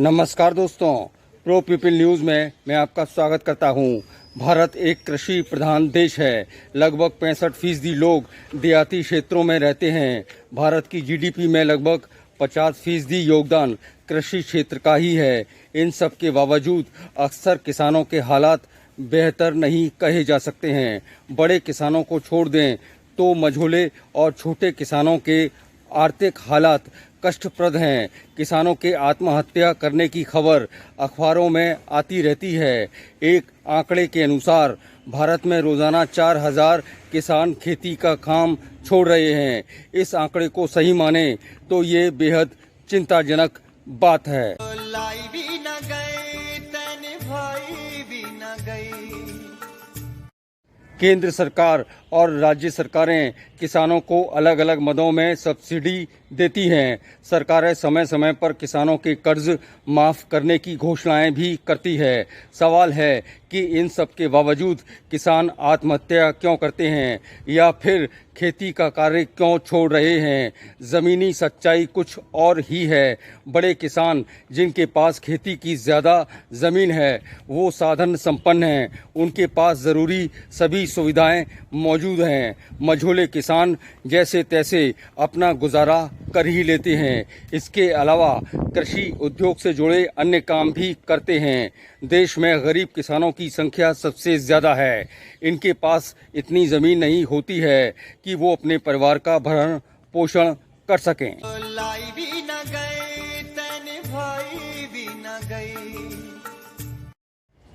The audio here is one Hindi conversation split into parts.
नमस्कार दोस्तों, प्रो पीपल न्यूज़ में मैं आपका स्वागत करता हूं। भारत एक कृषि प्रधान देश है। लगभग 65% लोग देहाती क्षेत्रों में रहते हैं। भारत की जीडीपी में लगभग 50% योगदान कृषि क्षेत्र का ही है। इन सब के बावजूद अक्सर किसानों के हालात बेहतर नहीं कहे जा सकते हैं। बड़े किसानों को छोड़ दें तो मझोले और छोटे किसानों के आर्थिक हालात कष्टप्रद हैं। किसानों के आत्महत्या करने की खबर अखबारों में आती रहती है। एक आंकड़े के अनुसार भारत में रोजाना 4000 किसान खेती का काम छोड़ रहे हैं। इस आंकड़े को सही माने तो ये बेहद चिंताजनक बात है। लाई भी न गए तन भाई भी न गए। केंद्र सरकार और राज्य सरकारें किसानों को अलग अलग मदों में सब्सिडी देती हैं। सरकारें समय समय पर किसानों के कर्ज माफ़ करने की घोषणाएं भी करती है। सवाल है कि इन सब के बावजूद किसान आत्महत्या क्यों करते हैं या फिर खेती का कार्य क्यों छोड़ रहे हैं। ज़मीनी सच्चाई कुछ और ही है। बड़े किसान जिनके पास खेती की ज़्यादा ज़मीन है वो साधन संपन्न हैं, उनके पास ज़रूरी सभी सुविधाएं मौजूद हैं। मझोले किसान जैसे तैसे अपना गुजारा कर ही लेते हैं। इसके अलावा कृषि उद्योग से जुड़े अन्य काम भी करते हैं। देश में गरीब किसानों की संख्या सबसे ज़्यादा है। इनके पास इतनी ज़मीन नहीं होती है कि वो अपने परिवार का भरण पोषण कर सकें। लाई भी न गए तन भाई भी न गए।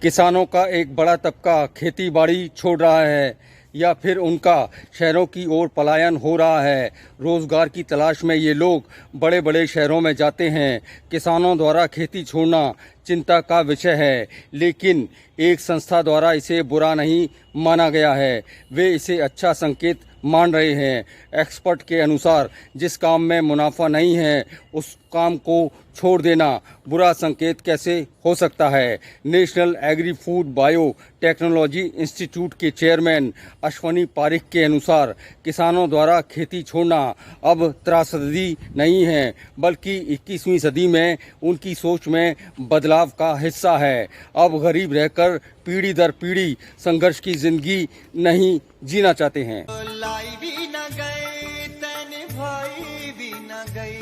किसानों का एक बड़ा तबका खेती बाड़ी छोड़ रहा है या फिर उनका शहरों की ओर पलायन हो रहा है। रोजगार की तलाश में ये लोग बड़े बड़े शहरों में जाते हैं। किसानों द्वारा खेती छोड़ना चिंता का विषय है, लेकिन एक संस्था द्वारा इसे बुरा नहीं माना गया है। वे इसे अच्छा संकेत मान रहे हैं। एक्सपर्ट के अनुसार जिस काम में मुनाफा नहीं है उस काम को छोड़ देना बुरा संकेत कैसे हो सकता है। National agri food bio technology institute के चेयरमैन अश्वनी पारिक के अनुसार किसानों द्वारा खेती छोड़ना अब त्रासदी नहीं है, बल्कि 21वीं सदी में उनकी सोच में बदलाव का हिस्सा है। अब गरीब रहकर पीढ़ी दर पीढ़ी संघर्ष की जिंदगी नहीं जीना चाहते हैं। लाई भी न गए तन भाई भी न गए।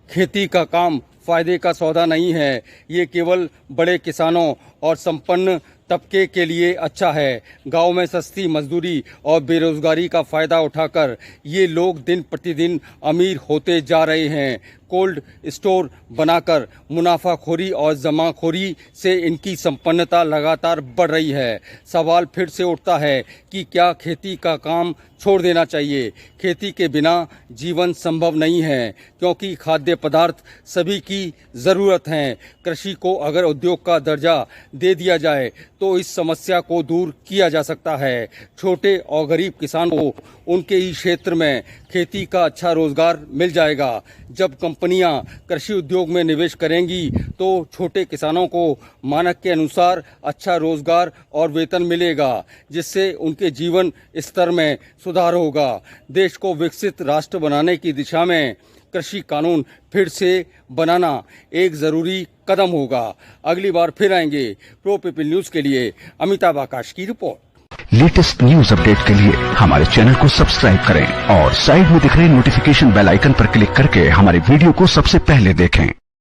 खेती का काम फायदे का सौदा नहीं है। ये केवल बड़े किसानों और संपन्न तबके के लिए अच्छा है। गांव में सस्ती मजदूरी और बेरोजगारी का फायदा उठाकर ये लोग दिन प्रतिदिन अमीर होते जा रहे हैं। कोल्ड स्टोर बनाकर मुनाफाखोरी और जमाखोरी से इनकी संपन्नता लगातार बढ़ रही है। सवाल फिर से उठता है कि क्या खेती का काम छोड़ देना चाहिए। खेती के बिना जीवन संभव नहीं है, क्योंकि खाद्य पदार्थ सभी की ज़रूरत है। कृषि को अगर उद्योग का दर्जा दे दिया जाए तो इस समस्या को दूर किया जा सकता है। छोटे और गरीब किसानों को उनके ही क्षेत्र में खेती का अच्छा रोजगार मिल जाएगा। जब कंपनियां कृषि उद्योग में निवेश करेंगी तो छोटे किसानों को मानक के अनुसार अच्छा रोजगार और वेतन मिलेगा, जिससे उनके जीवन स्तर में सुधार होगा। देश को विकसित राष्ट्र बनाने की दिशा में कृषि कानून फिर से बनाना एक ज़रूरी कदम होगा। अगली बार फिर आएंगे। प्रो पीपल न्यूज़ के लिए अमिताभ आकाश की रिपोर्ट। लेटेस्ट न्यूज अपडेट के लिए हमारे चैनल को सब्सक्राइब करें और साइड में दिख रहे नोटिफिकेशन बेल आइकन पर क्लिक करके हमारे वीडियो को सबसे पहले देखें।